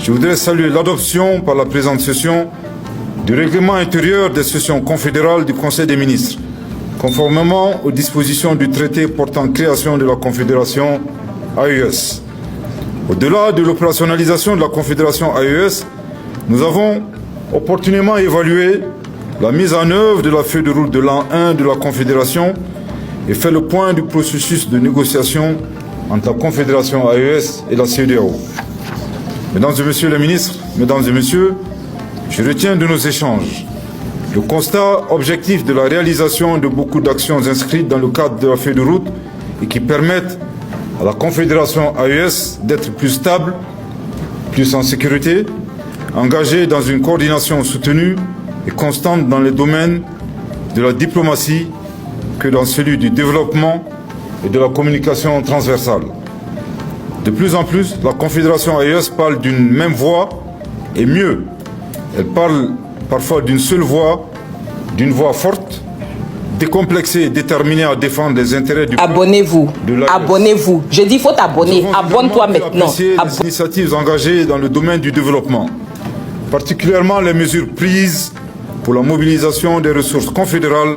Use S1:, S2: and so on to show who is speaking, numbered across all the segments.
S1: je voudrais saluer l'adoption par la présente session du règlement intérieur des sessions confédérales du Conseil des ministres, conformément aux dispositions du traité portant création de la Confédération AES. Au-delà de l'opérationnalisation de la Confédération AES, nous avons opportunément évalué la mise en œuvre de la feuille de route de l'an 1 de la Confédération et fait le point du processus de négociation entre la Confédération AES et la CEDEAO. Mesdames et Messieurs les ministres, Mesdames et Messieurs, je retiens de nos échanges le constat objectif de la réalisation de beaucoup d'actions inscrites dans le cadre de la feuille de route et qui permettent à la Confédération AES d'être plus stable, plus en sécurité, engagée dans une coordination soutenue et constante dans les domaines de la diplomatie que dans celui du développement et de la communication transversale. De plus en plus, la Confédération AES parle d'une même voix et mieux, elle parle parfois d'une seule voix, d'une voix forte, décomplexée et déterminée à défendre les intérêts du peuple.
S2: Abonnez-vous, abonnez-vous. Je dis, il faut t'abonner. Abonne-toi maintenant.
S1: Les initiatives engagées dans le domaine du développement, particulièrement les mesures prises pour la mobilisation des ressources confédérales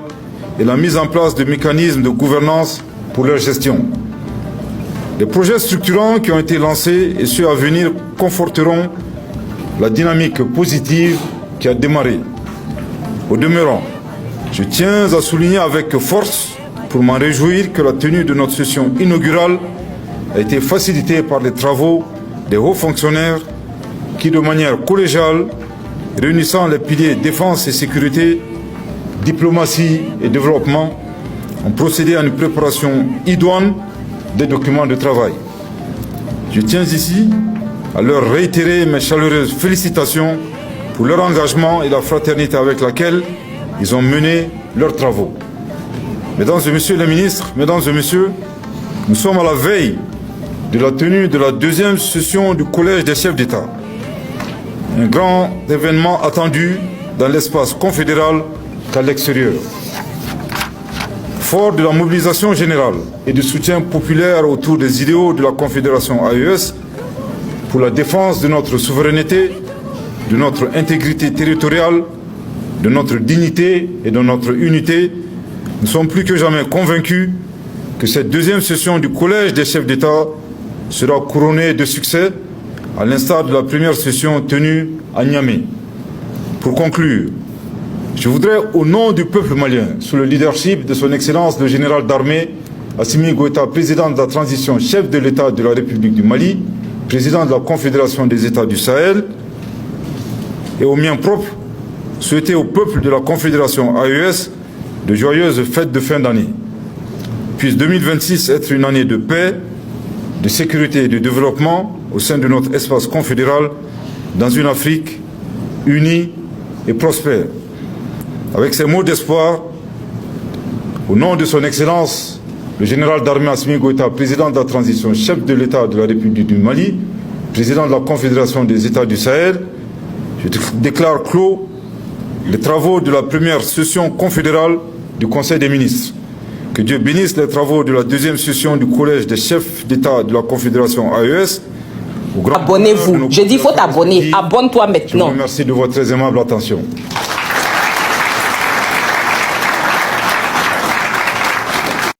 S1: et la mise en place de mécanismes de gouvernance pour leur gestion. Les projets structurants qui ont été lancés et ceux à venir conforteront la dynamique positive qui a démarré. Au demeurant, je tiens à souligner avec force, pour m'en réjouir, que la tenue de notre session inaugurale a été facilitée par les travaux des hauts fonctionnaires qui, de manière collégiale, réunissant les piliers défense et sécurité, diplomatie et développement, ont procédé à une préparation idoine des documents de travail. Je tiens ici à leur réitérer mes chaleureuses félicitations pour leur engagement et la fraternité avec laquelle ils ont mené leurs travaux. Mesdames et Messieurs les ministres, Mesdames et Messieurs, nous sommes à la veille de la tenue de la deuxième session du Collège des chefs d'État. Un grand événement attendu dans l'espace confédéral qu'à l'extérieur. Fort de la mobilisation générale et du soutien populaire autour des idéaux de la Confédération AES pour la défense de notre souveraineté, de notre intégrité territoriale, de notre dignité et de notre unité, nous sommes plus que jamais convaincus que cette deuxième session du Collège des chefs d'État sera couronnée de succès, à l'instar de la première session tenue à Niamey. Pour conclure, je voudrais, au nom du peuple malien, sous le leadership de son Excellence le général d'armée Assimi Goïta, président de la transition, chef de l'État de la République du Mali, président de la Confédération des États du Sahel, et au mien propre, souhaiter au peuple de la Confédération AES de joyeuses fêtes de fin d'année. Puisse 2026 être une année de paix, de sécurité et de développement au sein de notre espace confédéral dans une Afrique unie et prospère. Avec ces mots d'espoir, au nom de son Excellence, le général d'armée Assimi Goïta, président de la transition, chef de l'État de la République du Mali, président de la Confédération des États du Sahel, je déclare clos les travaux de la première session confédérale du Conseil des ministres. Que Dieu bénisse les travaux de la deuxième session du Collège des chefs d'État de la Confédération AES.
S2: Abonnez-vous. Je dis, il faut t'abonner. Abonne-toi maintenant.
S1: Je vous remercie de votre très aimable attention.